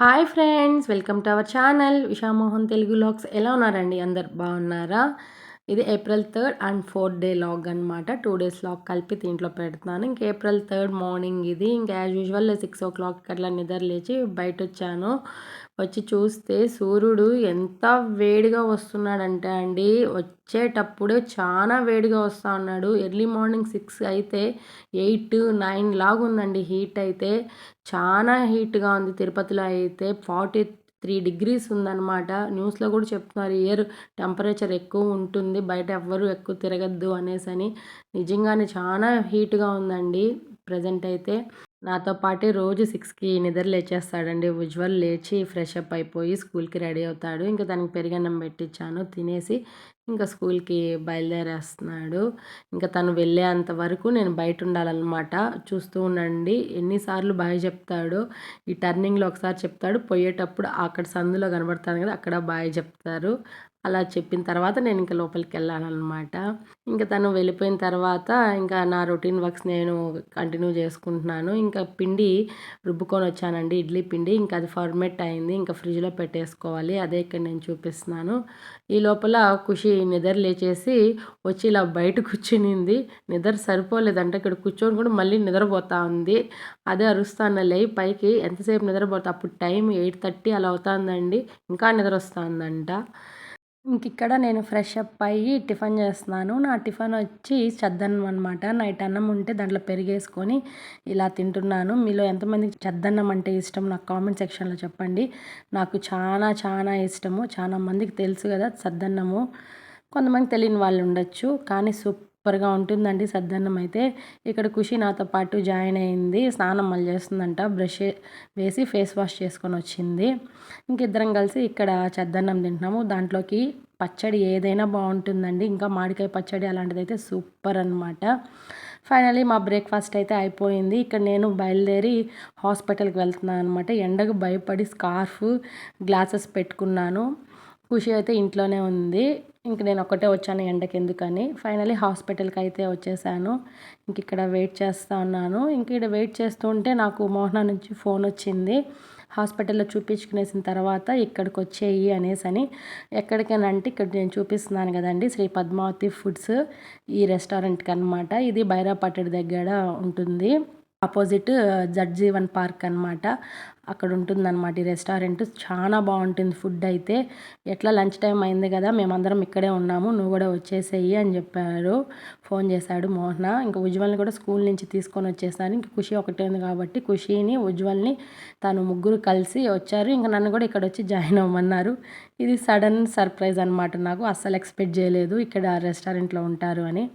Hi friends, welcome to our channel Ushamohan Telugu vlogs. ఎలా ఉన్నారండి? అందరు బాగున్నారా? ఇది April 3 and 4th day log అనమాట. 2 days లాగ్ కలిపి దీంట్లో పెడుతున్నాను. ఇంక ఏప్రిల్ 3 మార్నింగ్ ఇది. ఇంకా యాజ్ యూజువల్ 6 o'clock అట్లా నిద్ర లేచి బయట వచ్చాను. వచ్చి చూస్తే సూర్యుడు ఎంత వేడిగా వస్తున్నాడంటే అండి, వచ్చేటప్పుడే చాలా వేడిగా వస్తూ ఉన్నాడు. ఎర్లీ మార్నింగ్ 6 అయితే 8, 9 లాగా ఉందండి హీట్ అయితే. చాలా హీట్గా ఉంది. తిరుపతిలో అయితే 43 degrees ఉందన్నమాట. న్యూస్లో కూడా చెప్తున్నారు ఎయిర్ టెంపరేచర్ ఎక్కువ ఉంటుంది, బయట ఎవ్వరూ ఎక్కువ తిరగద్దు అనేసని. నిజంగానే చాలా హీట్గా ఉందండి ప్రజెంట్ అయితే. నాతో పాటే రోజు 6కి నిద్ర లేచేస్తాడండి ఉజ్వల్. లేచి ఫ్రెష్ అప్ అయిపోయి స్కూల్కి రెడీ అవుతాడు. ఇంకా తనకి పెరుగన్నం పెట్టించాను, తినేసి ఇంకా స్కూల్కి బయలుదేరేస్తున్నాడు. ఇంకా తను వెళ్ళేంత వరకు నేను బయట ఉండాలన్నమాట. చూస్తూ ఉండండి ఎన్నిసార్లు బాయ్ చెప్తాడో. ఈ టర్నింగ్లో ఒకసారి చెప్తాడు, పోయేటప్పుడు అక్కడ సందులో కనబడతాను కదా, అక్కడ బాయ్ చెప్తారు. అలా చెప్పిన తర్వాత నేను ఇంకా లోపలికి వెళ్ళాలన్నమాట. ఇంకా తను వెళ్ళిపోయిన తర్వాత ఇంకా నా రొటీన్ వర్క్స్ నేను కంటిన్యూ చేసుకుంటున్నాను. ఇంకా పిండి రుబ్బుకొని వచ్చానండి, ఇడ్లీ పిండి. ఇంకా అది ఫర్మెంట్ అయింది, ఇంకా ఫ్రిడ్జ్లో పెట్టేసుకోవాలి. అదే ఇక్కడ నేను చూపిస్తున్నాను. ఈ లోపల ఖుషి నిద్ర లేచేసి వచ్చి ఇలా బయట కూర్చునింది. నిద్ర సరిపోలేదంటే ఇక్కడ కూర్చొని కూడా మళ్ళీ నిద్రపోతా ఉంది. అదే అరుస్తాను, లే పైకి, ఎంతసేపు నిద్రపోతా. అప్పుడు టైం 8:30 అలా అవుతుందండి. ఇంకా నిద్ర వస్తుందంట. ఇక్కడ నేను ఫ్రెష్ అప్ అయ్యి టిఫిన్ చేస్తున్నాను. నా టిఫిన్ వచ్చి చద్దన్నం అనమాట. నైట్ అన్నం ఉంటే దాంట్లో పెరిగేసుకొని ఇలా తింటున్నాను. మీలో ఎంతమందికి చద్దన్నం అంటే ఇష్టం నాకు కామెంట్ సెక్షన్లో చెప్పండి. నాకు చాలా చాలా ఇష్టము. చాలా మందికి తెలుసు కదా చద్దన్నము, కొంతమంది తెలియని వాళ్ళు ఉండొచ్చు. కానీ సూపర్గా ఉంటుందండి సద్దన్నం అయితే. ఇక్కడ ఖుషి నాతో పాటు జాయిన్ అయింది. స్నానం మళ్ళీ చేస్తుందంట. బ్రష్ వేసి ఫేస్ వాష్ చేసుకొని వచ్చింది. ఇంకిద్దరం కలిసి ఇక్కడ చద్దన్నం తింటున్నాము. దాంట్లోకి పచ్చడి ఏదైనా బాగుంటుందండి. ఇంకా మామిడికాయ పచ్చడి అలాంటిదైతే సూపర్ అనమాట. ఫైనలీ మా బ్రేక్ఫాస్ట్ అయితే అయిపోయింది. ఇక్కడ నేను బయలుదేరి హాస్పిటల్కి వెళ్తున్నాను అనమాట. ఎండకు భయపడి స్కార్ఫ్, గ్లాసెస్ పెట్టుకున్నాను. ఖుషి అయితే ఇంట్లోనే ఉంది. ఇంక నేను ఒక్కటే వచ్చాను ఎండకి ఎందుకని. ఫైనలీ హాస్పిటల్కి అయితే వచ్చేసాను. ఇంక ఇక్కడ వెయిట్ చేస్తూ ఉన్నాను. ఇంక ఇక్కడ వెయిట్ చేస్తూ ఉంటే నాకు మోహన నుంచి ఫోన్ వచ్చింది. హాస్పిటల్లో చూపించుకునేసిన తర్వాత ఇక్కడికి వచ్చేయి అనేసని. ఎక్కడికైనా ఇక్కడ నేను చూపిస్తున్నాను కదండి, శ్రీ పద్మావతి ఫుడ్స్, ఈ రెస్టారెంట్కి అనమాట. ఇది బైరాపట్టడి దగ్గర ఉంటుంది. ఆపోజిట్ జగ్జీవన్ పార్క్ అనమాట. అక్కడ ఉంటుందన్నమాట ఈ రెస్టారెంట్. చాలా బాగుంటుంది ఫుడ్ అయితే. ఎట్లా లంచ్ టైం అయింది కదా, మేమందరం ఇక్కడే ఉన్నాము, నువ్వు కూడా వచ్చేసేయి అని చెప్పారు. ఫోన్ చేశాడు మోహన. ఇంకా ఉజ్వల్ని కూడా స్కూల్ నుంచి తీసుకొని వచ్చేసాను. ఇంక ఖుషి ఒకటే ఉంది కాబట్టి ఖుషిని, ఉజ్వల్ని తను ముగ్గురు కలిసి వచ్చారు. ఇంకా నన్ను కూడా ఇక్కడ వచ్చి జాయిన్ అవ్వమన్నారు. ఇది సడన్ సర్ప్రైజ్ అనమాట. నాకు అస్సలు ఎక్స్పెక్ట్ చేయలేదు ఇక్కడ రెస్టారెంట్లో ఉంటారు అని.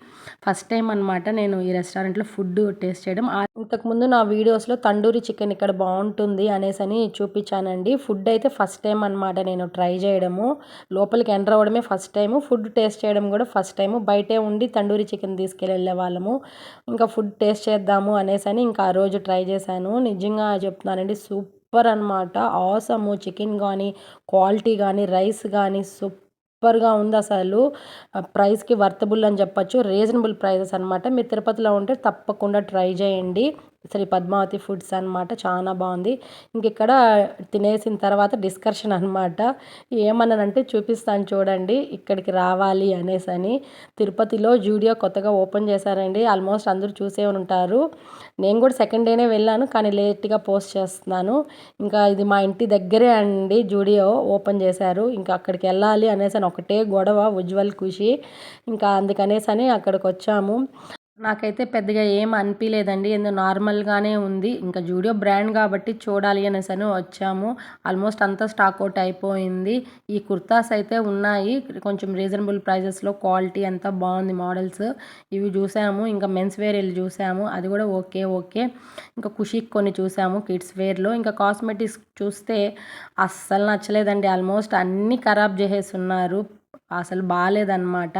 ఫస్ట్ టైం అనమాట నేను ఈ రెస్టారెంట్లో ఫుడ్ టేస్ట్ చేయడం. ఇంతకుముందు నా వీడియోస్లో తండూరి చికెన్ ఇక్కడ బాగుంటుంది అనేసని చూపించానండి. ఫుడ్ అయితే ఫస్ట్ టైం అనమాట నేను ట్రై చేయడము. లోపలికి ఎంటర్ అవ్వడమే ఫస్ట్ టైము, ఫుడ్ టేస్ట్ చేయడం కూడా ఫస్ట్ టైము. బయటే ఉండి తండూరి చికెన్ తీసుకెళ్ళే వాళ్ళము. ఇంకా ఫుడ్ టేస్ట్ చేద్దాము అనేసని ఇంకా ఆ రోజు ట్రై చేశాను. నిజంగా చెప్తున్నానండి, సూపర్ అనమాట. ఆసము. చికెన్ కానీ, క్వాలిటీ కానీ, రైస్ కానీ సూపర్గా ఉంది అసలు. ప్రైస్కి వర్తబుల్ అని చెప్పచ్చు. రీజనబుల్ ప్రైజెస్ అనమాట. మీరు తిరుపతిలో ఉంటే తప్పకుండా ట్రై చేయండి. శ్రీ పద్మావతి ఫుడ్స్ అనమాట. చాలా బాగుంది. ఇంక ఇక్కడ తినేసిన తర్వాత డిస్కషన్ అనమాట. ఏమన్నానంటే చూపిస్తాను చూడండి, ఇక్కడికి రావాలి అనేసని. తిరుపతిలో జూడియో కొత్తగా ఓపెన్ చేశారండి. ఆల్మోస్ట్ అందరూ చూసే ఉంటారు. నేను కూడా సెకండ్ డేనే వెళ్ళాను, కానీ లేట్గా పోస్ట్ చేస్తున్నాను. ఇంకా ఇది మా ఇంటి దగ్గరే అండి జూడియో ఓపెన్ చేశారు. ఇంకా అక్కడికి వెళ్ళాలి అనేసి ఒకటే గొడవ ఉజ్వల్ ఖుషి. ఇంకా అందుకనేసని అక్కడికి వచ్చాము. నాకైతే పెద్దగా ఏం అనిపించలేదండి, ఎందుకు నార్మల్గానే ఉంది. ఇంకా జూడియో బ్రాండ్ కాబట్టి చూడాలి అనేసని వచ్చాము. ఆల్మోస్ట్ అంతా స్టాక్ అవుట్ అయిపోయింది. ఈ కుర్తాస్ అయితే ఉన్నాయి కొంచెం రీజనబుల్ ప్రైజెస్లో. క్వాలిటీ అంతా బాగుంది. మోడల్స్ ఇవి చూసాము. ఇంకా మెన్స్ వేర్ వెళ్ళి చూసాము, అది కూడా ఓకే. ఇంకా ఖుషికి కొన్ని చూసాము కిడ్స్ వేర్లో. ఇంకా కాస్మెటిక్స్ చూస్తే అస్సలు నచ్చలేదండి. ఆల్మోస్ట్ అన్నీ ఖరాబ్ చేసేస్తున్నారు, అసలు బాగాలేదన్నమాట.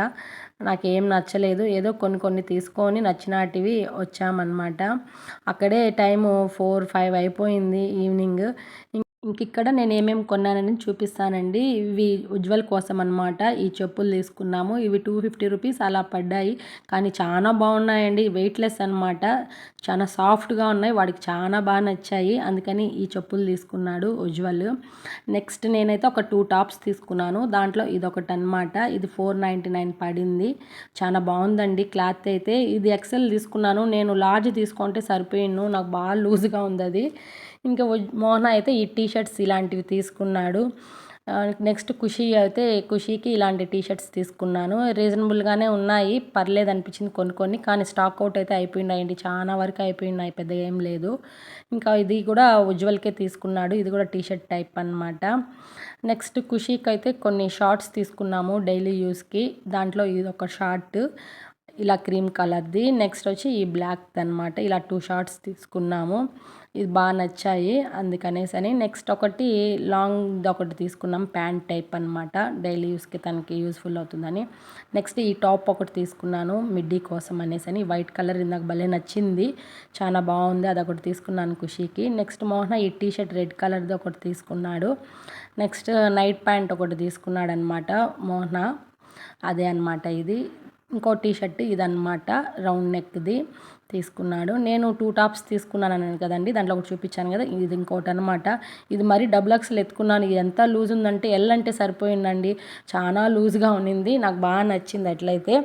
నాకేం నచ్చలేదు. ఏదో కొన్ని తీసుకొని నచ్చినటివి వచ్చామన్నమాట. అక్కడే టైము 4, 5 అయిపోయింది ఈవినింగ్. ఇంకిక్కడ నేనేమేమి కొన్నానని చూపిస్తానండి. ఇవి ఉజ్వల్ కోసం అనమాట. ఈ చెప్పులు తీసుకున్నాము. ఇవి 250 రూపీస్ అలా పడ్డాయి. కానీ చాలా బాగున్నాయండి. వెయిట్‌లెస్ అనమాట. చాలా సాఫ్ట్‌గా ఉన్నాయి. వాడికి చాలా బాగా నచ్చాయి. అందుకని ఈ చెప్పులు తీసుకున్నాడు ఉజ్వల్. నెక్స్ట్ నేనైతే ఒక 2 టాప్స్ తీసుకున్నాను. దాంట్లో ఇదొకటనమాట. ఇది 499 పడింది. చాలా బాగుందండి క్లాత్ అయితే. ఇది ఎక్సెల్ తీసుకున్నాను. నేను లార్జ్ తీసుకుంటే సరిపోయిన్ను. నాకు బాగా లూజ్‌గా ఉందది. ఇంకా మోహన అయితే ఈ టీ షర్ట్స్ ఇలాంటివి తీసుకున్నాడు. నెక్స్ట్ ఖుషీకి ఇలాంటి టీ షర్ట్స్ తీసుకున్నాను. రీజనబుల్గానే ఉన్నాయి. పర్లేదు అనిపించింది కొన్ని. కానీ స్టాక్ అవుట్ అయితే అయిపోయినాయండి. చాలా వరకు అయిపోయినాయి. పెద్దగా ఏం లేదు. ఇంకా ఇది కూడా ఉజ్వల్కే తీసుకున్నాడు. ఇది కూడా టీ షర్ట్ టైప్ అనమాట. నెక్స్ట్ ఖుషీకి అయితే కొన్ని షార్ట్స్ తీసుకున్నాము డైలీ యూస్కి. దాంట్లో ఇది ఒక షార్ట్ ఇలా క్రీమ్ కలర్ది. నెక్స్ట్ వచ్చి ఈ బ్లాక్ది అనమాట. ఇలా 2 షార్ట్స్ తీసుకున్నాము. ఇది బాగా నచ్చాయి అందుకనేసని. నెక్స్ట్ ఒకటి లాంగ్ది ఒకటి తీసుకున్నాం. ప్యాంట్ టైప్ అనమాట. డైలీ యూస్కి తనకి యూస్ఫుల్ అవుతుందని. నెక్స్ట్ ఈ టాప్ ఒకటి తీసుకున్నాను మిడ్డీ కోసం అనేసని. వైట్ కలర్ ఇందాక భలే నచ్చింది. చాలా బాగుంది. అదొకటి తీసుకున్నాను ఖుషీకి. నెక్స్ట్ మోహన ఈ టీ షర్ట్ రెడ్ కలర్ది ఒకటి తీసుకున్నాడు. నెక్స్ట్ నైట్ ప్యాంట్ ఒకటి తీసుకున్నాడు అనమాట మోహన. అదే అనమాట ఇది. ఇంకో టీ షర్ట్ ఇదన్నమాట రౌండ్ నెక్ది తీసుకున్నాడు. నేను 2 టాప్స్ తీసుకున్నాను అన్నాను కదండి. దాంట్లో ఒకటి చూపించాను కదా. ఇది ఇంకోటి అనమాట. ఇది మరి డబుల్ ఎక్స్ఎల్ ఎత్తుకున్నాను. ఇది ఎంత లూజ్ ఉందంటే ఎల్ అంటే సరిపోయిందండి. చాలా లూజ్గా ఉన్నింది. నాకు బాగా నచ్చింది అట్లయితే.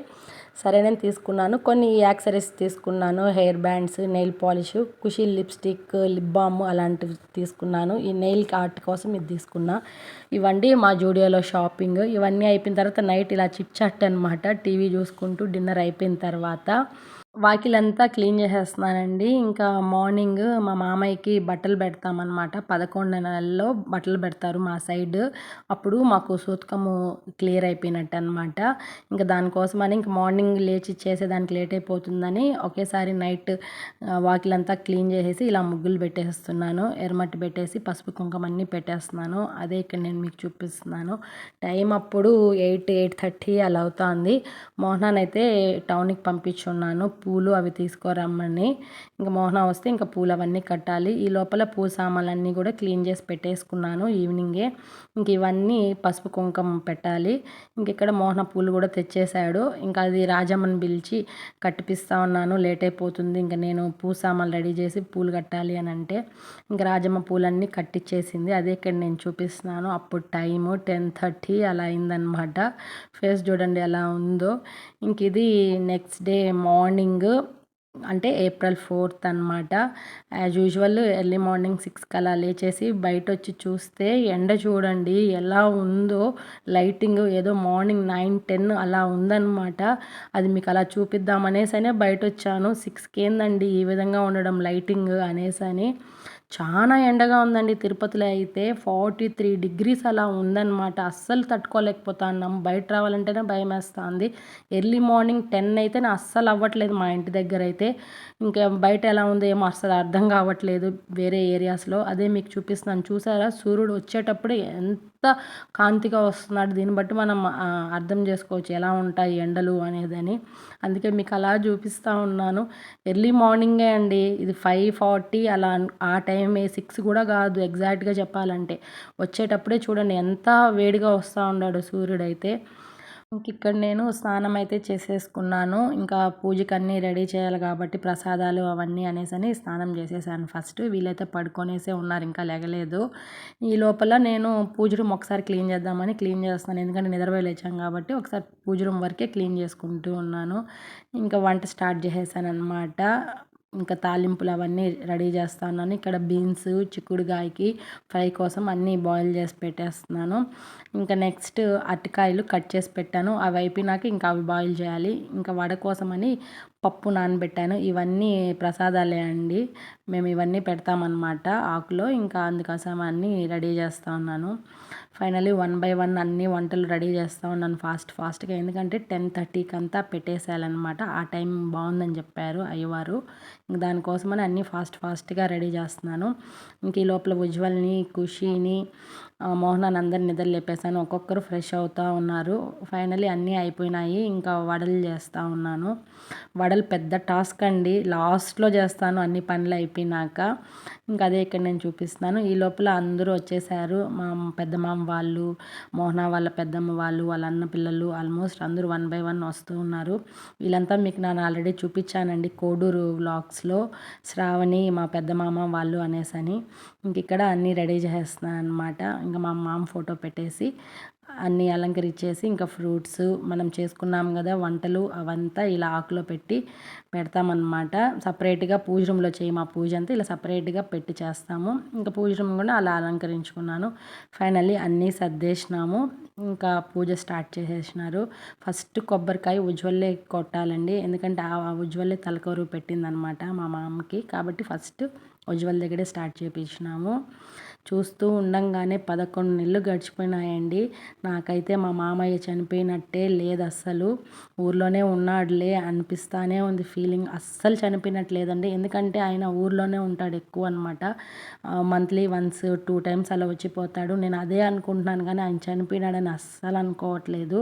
సరేనని తీసుకున్నాను. కొన్ని యాక్సరీస్ తీసుకున్నాను. హెయిర్ బ్యాండ్స్, నెయిల్ పాలిష్, ఖుషీ లిప్స్టిక్, లిప్ బామ్ అలాంటివి తీసుకున్నాను. ఈ నెయిల్ ఆర్ట్ కోసం ఇది తీసుకున్నా. ఇవండి మా జూడియోలో షాపింగ్. ఇవన్నీ అయిపోయిన తర్వాత నైట్ ఇలా చిట్ చాట్ అనమాట. టీవీ చూసుకుంటూ డిన్నర్ అయిపోయిన తర్వాత వాకిలంతా క్లీన్ చేసేస్తున్నానండి. ఇంకా మార్నింగ్ మా మామయ్యకి బట్టలు పెడతామన్నమాట. 11 నెలల్లో బట్టలు పెడతారు మా సైడ్. అప్పుడు మాకు సూతకము క్లియర్ అయిపోయినట్టు అనమాట. ఇంకా దానికోసమని ఇంక మార్నింగ్ లేచి చేసేదానికి లేట్ అయిపోతుందని ఒకేసారి నైట్ వాకిలంతా క్లీన్ చేసేసి ఇలా ముగ్గులు పెట్టేస్తున్నాను. ఎర్రమట్టి పెట్టేసి పసుపు కుంకుమ అన్నీ పెట్టేస్తున్నాను. అదే ఇక్కడ నేను మీకు చూపిస్తున్నాను. టైం అప్పుడు 8:30 అలా అవుతుంది. మోహనానైతే టౌన్కి పంపించున్నాను పూలు అవి తీసుకురమ్మని. ఇంకా మోహన వస్తే ఇంకా పూలు అవన్నీ కట్టాలి. ఈ లోపల పూల సామాన్లన్నీ కూడా క్లీన్ చేసి పెట్టేసుకున్నాను ఈవినింగే. ఇంక ఇవన్నీ పసుపు కుంకుమ పెట్టాలి. ఇంక ఇక్కడ మోహన పూలు కూడా తెచ్చేశాడు. ఇంకా అది రాజమ్మని పిలిచి కట్టిపిస్తా ఉన్నాను. లేట్ అయిపోతుంది. ఇంకా నేను పూల సామాన్లు రెడీ చేసి పూలు కట్టాలి అని అంటే ఇంకా రాజమ్మ పూలన్నీ కట్టించేసింది. అదే ఇక్కడ నేను చూపిస్తున్నాను. అప్పుడు టైము 10:30 అలా అయిందనమాట. ఫేస్ చూడండి ఎలా ఉందో. ఇంక ఇది నెక్స్ట్ డే మార్నింగ్ అంటే April 4th అనమాట. యాజ్ యూజువల్ ఎర్లీ మార్నింగ్ 6కి అలా లేచేసి బయట వచ్చి చూస్తే ఎండ చూడండి ఎలా ఉందో. లైటింగ్ ఏదో మార్నింగ్ 9-10 అలా ఉందన్నమాట. అది మీకు అలా చూపిద్దామనేసనే బయట వచ్చాను. 6కి ఏందండి ఈ విధంగా ఉండడం లైటింగ్ అనేసని. చాలా ఎండగా ఉందండి. తిరుపతిలో అయితే 43 degrees అలా ఉందన్నమాట. అస్సలు తట్టుకోలేకపోతున్నాం. బయట రావాలంటేనే భయం వేస్తుంది. ఎర్లీ మార్నింగ్ 10 అయితే నా అస్సలు అవ్వట్లేదు మా ఇంటి దగ్గర అయితే. ఇంకా బయట ఎలా ఉందో ఏమో అస్సలు అర్థం కావట్లేదు వేరే ఏరియాస్లో. అదే మీకు చూపిస్తున్నాను. చూసారా సూర్యుడు వచ్చేటప్పుడు ఎంత కాంతిగా వస్తున్నాడు. దీన్ని బట్టి మనం అర్థం చేసుకోవచ్చు ఎలా ఉంటాయి ఎండలు అనేదని. అందుకే మీకు అలా చూపిస్తూ ఉన్నాను. ఎర్లీ మార్నింగే అండి. ఇది 5:40 అలా ఆ టైమే. 6 కూడా కాదు ఎగ్జాక్ట్గా చెప్పాలంటే. వచ్చేటప్పుడే చూడండి ఎంత వేడిగా వస్తూ ఉన్నాడు సూర్యుడైతే. ఇంక ఇక్కడ నేను స్నానం అయితే చేసేసుకున్నాను. ఇంకా పూజకి అన్నీ రెడీ చేయాలి కాబట్టి ప్రసాదాలు అవన్నీ అనేసని స్నానం చేసేసాను ఫస్ట్. వీళ్ళైతే పడుకొనేసే ఉన్నారు, ఇంకా లెగలేదు. ఈ లోపల నేను పూజ రూమ్ ఒకసారి క్లీన్ చేద్దామని క్లీన్ చేస్తాను. ఎందుకంటే నిద్రపోయి లేచాం కాబట్టి ఒకసారి పూజ రూమ్ వరకే క్లీన్ చేసుకుంటూ ఉన్నాను. ఇంకా వంట స్టార్ట్ చేసేసాను అనమాట. ఇంకా తాలింపులు అవన్నీ రెడీ చేస్తా ఉన్నాను. ఇక్కడ బీన్స్, చిక్కుడుకాయకి ఫ్రై కోసం అన్నీ బాయిల్ చేసి పెట్టేస్తున్నాను. ఇంకా నెక్స్ట్ అరటికాయలు కట్ చేసి పెట్టాను. అవి అయిపోయినాక ఇంకా అవి బాయిల్ చేయాలి. ఇంకా వడ కోసమని పప్పు నానబెట్టాను. ఇవన్నీ ప్రసాదాలే అండి. మేము ఇవన్నీ పెడతామన్నమాట ఆకులో. ఇంకా అందుకోసం అన్నీ రెడీ చేస్తూ ఉన్నాను. ఫైనల్లీ 1 by 1 అన్ని వంటలు రెడీ చేస్తూ ఉన్నాను ఫాస్ట్గా. ఎందుకంటే 10:30కి అంతా పెట్టేసేయాలన్నమాట. ఆ టైం బాగుందని చెప్పారు అయ్యవారు. ఇంక దానికోసమని అన్నీ ఫాస్ట్గా రెడీ చేస్తున్నాను. ఇంక ఈ లోపల ఉజ్వల్ని, ఖుషీని, మోహనాన్ని అందరిని నిద్ర లేపేశాను. ఒక్కొక్కరు ఫ్రెష్ అవుతూ ఉన్నారు. ఫైనలీ అన్నీ అయిపోయినాయి. ఇంకా వడలు చేస్తూ ఉన్నాను. వడలు పెద్ద టాస్క్ అండి. లాస్ట్లో చేస్తాను అన్ని పనులు అయిపోయినాక. ఇంకా అదే ఇక్కడ నేను చూపిస్తున్నాను. ఈ లోపల అందరూ వచ్చేసారు. మా పెద్ద మామ వాళ్ళు, మోహన వాళ్ళ పెద్దమ్మ వాళ్ళు, వాళ్ళ అన్న పిల్లలు ఆల్మోస్ట్ అందరూ 1 బై 1 వస్తూ ఉన్నారు. వీళ్ళంతా మీకు నేను ఆల్రెడీ చూపించానండి కోడూరు వ్లాగ్స్లో. శ్రావణి, మా పెద్ద మామ వాళ్ళు అనేసని. ఇంక ఇక్కడ అన్నీ రెడీ చేస్తున్నాను అనమాట. ఇంకా మా మామ ఫోటో పెట్టేసి అన్నీ అలంకరించేసి ఇంకా ఫ్రూట్స్ మనం చేసుకున్నాం కదా వంటలు అవంతా ఇలా ఆకులో పెట్టి పెడతామన్నమాట. సపరేట్గా పూజ రూమ్లో మా పూజ అంతా ఇలా సపరేట్గా పెట్టి చేస్తాము. ఇంకా పూజ రూమ్ కూడా అలా అలంకరించుకున్నాను. ఫైనల్లీ అన్నీ సర్దేసినాము. ఇంకా పూజ స్టార్ట్ చేసేసినారు. ఫస్ట్ కొబ్బరికాయ ఉజ్వల్లే కొట్టాలండి. ఎందుకంటే ఆ ఉజ్వల్లే తలకూరు పెట్టిందనమాట మా మామకి. కాబట్టి ఫస్ట్ ఉజ్వల్ దగ్గరే స్టార్ట్ చేయించినాము. చూస్తూ ఉండంగానే 11 నెలలు గడిచిపోయినాయండి. నాకైతే మా మామయ్య చనిపోయినట్టే లేదు అస్సలు. ఊర్లోనే ఉన్నాడులే అనిపిస్తానే ఉంది ఫీలింగ్. అస్సలు చనిపోయినట్టు లేదండి. ఎందుకంటే ఆయన ఊర్లోనే ఉంటాడు ఎక్కువ అనమాట. మంత్లీ వన్స్ 2 టైమ్స్ అలా వచ్చిపోతాడు. నేను అదే అనుకుంటున్నాను కానీ ఆయన చనిపోయినాడని అస్సలు అనుకోవట్లేదు.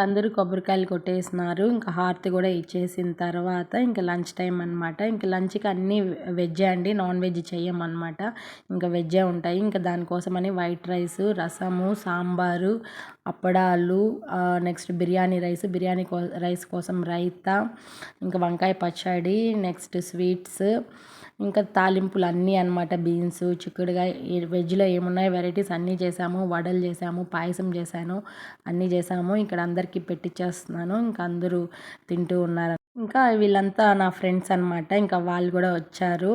అందరూ కొబ్బరికాయలు కొట్టేసినారు. ఇంకా హారతి కూడా ఇచ్చేసిన తర్వాత ఇంకా లంచ్ టైం అనమాట. ఇంకా లంచ్కి అన్నీ వెజ్జే అండి, నాన్ వెజ్ చెయ్యమన్నమాట. ఇంకా వెజ్జే ఉంటాయి. ఇంకా దానికోసమని వైట్ రైస్, రసము, సాంబారు, అప్పడాలు, నెక్స్ట్ బిర్యానీ రైస్ కోసం రైతా, ఇంకా వంకాయ పచ్చడి, నెక్స్ట్ స్వీట్స్, ఇంకా తాలింపులు అన్నీ అనమాట. బీన్స్, చిక్కుడుకాయ, వెజ్లో ఏమున్నాయో వెరైటీస్ అన్నీ చేసాము. వడలు చేసాము, పాయసం చేశాను, అన్నీ చేసాము. ఇక్కడ అందరికీ పెట్టిచ్చేస్తున్నాను. ఇంకా అందరూ తింటూ ఉన్నారు. ఇంకా వీళ్ళంతా నా ఫ్రెండ్స్ అనమాట. ఇంకా వాళ్ళు కూడా వచ్చారు.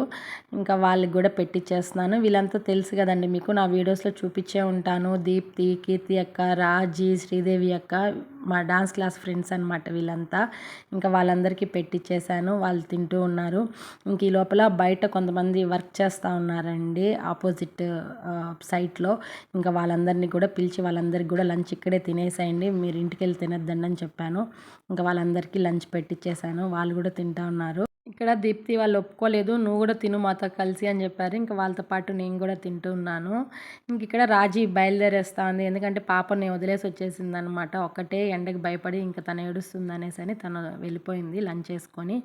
ఇంకా వాళ్ళకి కూడా పెట్టిచ్చేస్తున్నాను. వీళ్ళంతా తెలుసు కదండి మీకు, నా వీడియోస్లో చూపించే ఉంటాను. దీప్తి, కీర్తి అక్క, రాజీ, శ్రీదేవి అక్క మా డాన్స్ క్లాస్ ఫ్రెండ్స్ అనమాట వీళ్ళంతా. ఇంకా వాళ్ళందరికీ పెట్టిచ్చేసాను. వాళ్ళు తింటూ ఉన్నారు. ఇంక ఈ లోపల బయట కొంతమంది వర్క్ చేస్తూ ఉన్నారండి ఆపోజిట్ సైట్లో. ఇంకా వాళ్ళందరినీ కూడా పిలిచి వాళ్ళందరికీ కూడా లంచ్ ఇక్కడే తినేసేయండి, మీరు ఇంటికి వెళ్ళి తినద్దండి అని చెప్పాను. ఇంకా వాళ్ళందరికీ లంచ్ పెట్టిచ్చేసాను. వాళ్ళు కూడా తింటూ ఉన్నారు. ఇక్కడ దీప్తి వాళ్ళు ఒప్పుకోలేదు, నువ్వు కూడా తిను మాతో కలిసి అని చెప్పారు. ఇంకా వాళ్ళతో పాటు నేను కూడా తింటూ ఉన్నాను. ఇంక ఇక్కడ రాజీ బయలుదేరేస్తా ఉంది. ఎందుకంటే పాపని వదిలేసి వచ్చేసింది అనమాట. ఒక్కటే ఎండకి భయపడి ఇంకా తను ఏడుస్తుంది అనేసి అని తను వెళ్ళిపోయింది లంచ్ చేసుకొని.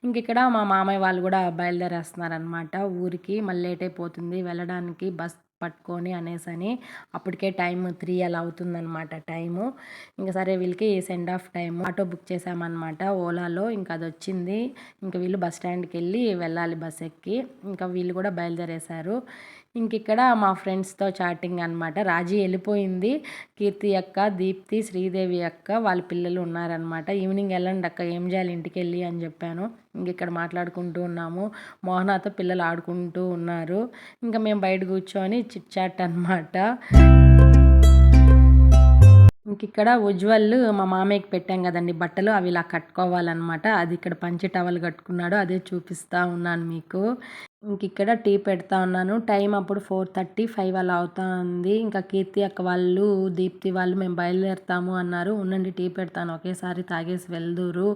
ఇంక ఇక్కడ మా మామయ్య వాళ్ళు కూడా బయలుదేరేస్తున్నారనమాట ఊరికి. మళ్ళీ లేట్ అయిపోతుంది వెళ్ళడానికి బస్ పట్టుకొని అనేసని. అప్పటికే టైం 3 అలా అవుతుందన్నమాట టైము. ఇంకా సరే వీళ్ళకి send off time auto book చేసామన్నమాట ఓలాలో. ఇంకా అది వచ్చింది. ఇంకా వీళ్ళు బస్ స్టాండ్కి వెళ్ళి వెళ్ళాలి బస్ ఎక్కి. ఇంకా వీళ్ళు కూడా బయలుదేరేశారు. ఇంక ఇక్కడ మా ఫ్రెండ్స్తో చాటింగ్ అనమాట. రాజీ వెళ్ళిపోయింది. కీర్తి అక్క, దీప్తి, శ్రీదేవి అక్క వాళ్ళ పిల్లలు ఉన్నారనమాట. ఈవినింగ్ వెళ్ళండి అక్క, ఏం చేయాలి ఇంటికి వెళ్ళి అని చెప్పాను. ఇంక ఇక్కడ మాట్లాడుకుంటూ ఉన్నాము. మోహనాతో పిల్లలు ఆడుకుంటూ ఉన్నారు. ఇంకా మేము బయట కూర్చొని చిట్ చాట్ అనమాట. ఇంక ఇక్కడ ఉజ్వల్ మా మామయ్యకి పెట్టాం కదండి బట్టలు, అవి ఇలా కట్టుకోవాలన్నమాట. అది ఇక్కడ పంచె టవల్ కట్టుకున్నాడు, అదే చూపిస్తూ ఉన్నాను మీకు. ఇంకిక్కడ టీ పెడతా ఉన్నాను. టైం అప్పుడు 4:35 అలా అవుతా ఉంది. ఇంకా కీర్తి అక్క వాళ్ళు, దీప్తి వాళ్ళు మేము బయలుదేరుతాము అన్నారు. ఉండండి టీ పెడతాను ఒకేసారి తాగేసి వెళ్దురు.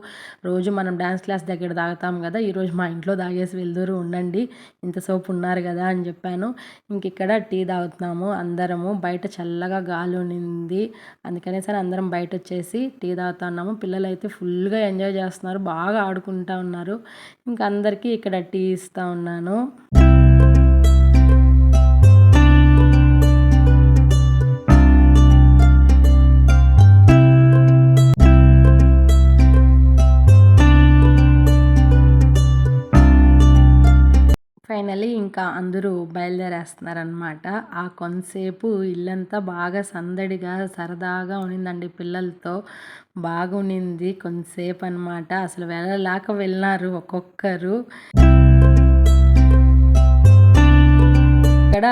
రోజు మనం డ్యాన్స్ క్లాస్ దగ్గర తాగుతాం కదా, ఈరోజు మా ఇంట్లో తాగేసి వెళ్దురు, ఉండండి ఇంతసేపు ఉన్నారు కదా అని చెప్పాను. ఇంకిక్కడ టీ తాగుతున్నాము అందరము. బయట చల్లగా గాలి ఉన్నింది, అందుకనే సరే అందరం బయట వచ్చేసి టీ తాగుతా ఉన్నాము. పిల్లలు అయితే ఫుల్గా ఎంజాయ్ చేస్తున్నారు, బాగా ఆడుకుంటా ఉన్నారు. ఇంకా అందరికీ ఇక్కడ టీ ఇస్తూ ఉన్నాను. ఫైనలీ ఇంకా అందరూ బయలుదేరేస్తున్నారనమాట. ఆ కొంతసేపు ఇల్లంతా బాగా సందడిగా సరదాగా ఉన్నిందండి పిల్లలతో. బాగుండింది కొంతసేపు అనమాట. అసలు వెళ్ళలేక వెళ్ళినారు ఒక్కొక్కరు. ఇక్కడ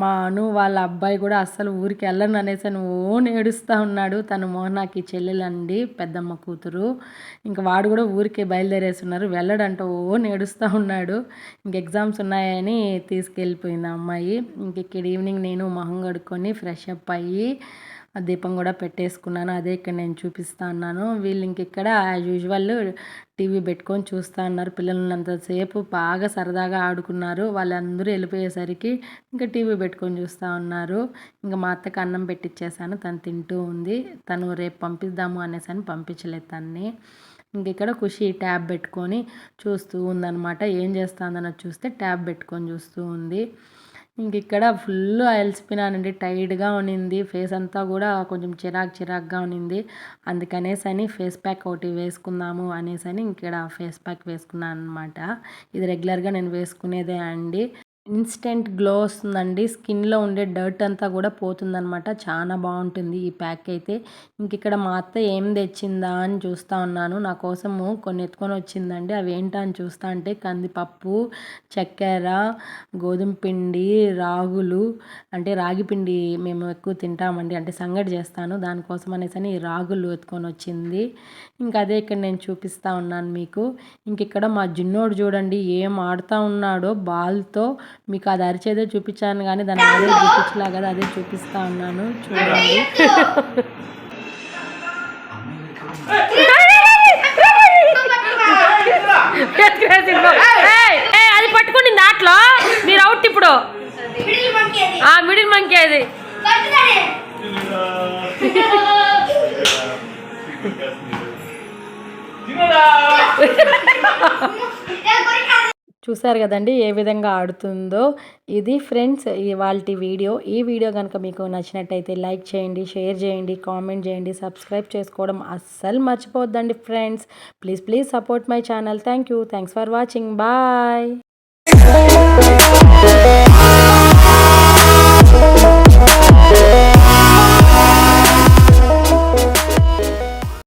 మా అను వాళ్ళ అబ్బాయి కూడా అస్సలు ఊరికి వెళ్ళను అనేసి ఏడుస్తూ ఉన్నాడు. తను మోహనాకి చెల్లెలండి, పెద్దమ్మ కూతురు. ఇంకా వాడు కూడా ఊరికి బయలుదేరేస్తున్నారు, వెళ్ళడంట ఏడుస్తూ ఉన్నాడు. ఇంక ఎగ్జామ్స్ ఉన్నాయని తీసుకెళ్ళిపోయింది ఆ అమ్మాయి. ఇంక ఇక్కడ ఈవినింగ్ నేను మొహం కడుక్కొని ఫ్రెష్ అప్ అయ్యి దీపం కూడా పెట్టేసుకున్నాను. అదే ఇక్కడ నేను చూపిస్తా ఉన్నాను. వీళ్ళు ఇంక ఇక్కడ యాజ్ యూజువల్ టీవీ పెట్టుకొని చూస్తూ ఉన్నారు. పిల్లలు ఉన్నంతసేపు బాగా సరదాగా ఆడుకున్నారు. వాళ్ళందరూ వెళ్ళిపోయేసరికి ఇంకా టీవీ పెట్టుకొని చూస్తూ ఉన్నారు. ఇంకా మా అత్తకి అన్నం పెట్టించేసాను, తను తింటూ ఉంది. తను రేపు పంపిద్దాము అనేసి అని పంపించలేదు తన్ని. ఇంక ఇక్కడ ఖుషి ట్యాబ్ పెట్టుకొని చూస్తూ ఉందన్నమాట. ఏం చేస్తుందన్నది చూస్తే ట్యాబ్ పెట్టుకొని చూస్తూ ఉంది. ఇంక ఇక్కడ ఫుల్ అలసిపోయినానండి, టైర్డ్గా ఉన్నింది. ఫేస్ అంతా కూడా కొంచెం చిరాగ్గా ఉన్నింది. అందుకనేసని ఫేస్ ప్యాక్ ఒకటి వేసుకుందాము అనేసని ఇక్కడ ఫేస్ ప్యాక్ వేసుకున్నాను అనమాట. ఇది రెగ్యులర్గా నేను వేసుకునేదే అండి. ఇన్స్టెంట్ గ్లో వస్తుందండి, స్కిన్లో ఉండే డర్ట్ అంతా కూడా పోతుందనమాట. చాలా బాగుంటుంది ఈ ప్యాక్ అయితే. ఇంక ఇక్కడ మా అత్త ఏం తెచ్చిందా అని చూస్తూ ఉన్నాను. నా కోసము కొన్ని ఎత్తుకొని వచ్చిందండి. అవి ఏంటా అని చూస్తా అంటే కందిపప్పు, చక్కెర, గోధుమ పిండి, రాగులు, అంటే రాగి పిండి మేము ఎక్కువ తింటామండి, అంటే సంగటి చేస్తాను దానికోసం అనేసి ఈ రాగులు ఎత్తుకొని వచ్చింది. ఇంకా అదే ఇక్కడ నేను చూపిస్తూ ఉన్నాను మీకు. ఇంక ఇక్కడ మా జిన్నోడు చూడండి ఏం ఆడుతూ ఉన్నాడో బాల్తో. మీకు అది అరిచేదే చూపించాను కానీ దాన్ని అదే చూపించలా కదా, అదే చూపిస్తా ఉన్నాను చూడండి. అది పట్టుకుని దాంట్లో మీరు అవుట్ ఇప్పుడు. మిడిల్ మంకీ అది. చూసారు కదండి ఏ విధంగా ఆడుతుందో. ఇది ఫ్రెండ్స్ ఇవాల్టి వీడియో. ఈ వీడియో కనుక మీకు నచ్చినట్టయితే లైక్ చేయండి, షేర్ చేయండి, కామెంట్ చేయండి, సబ్స్క్రైబ్ చేసుకోవడం అస్సలు మర్చిపోవద్దండి friends. Please support my channel. Thanks for watching. Bye.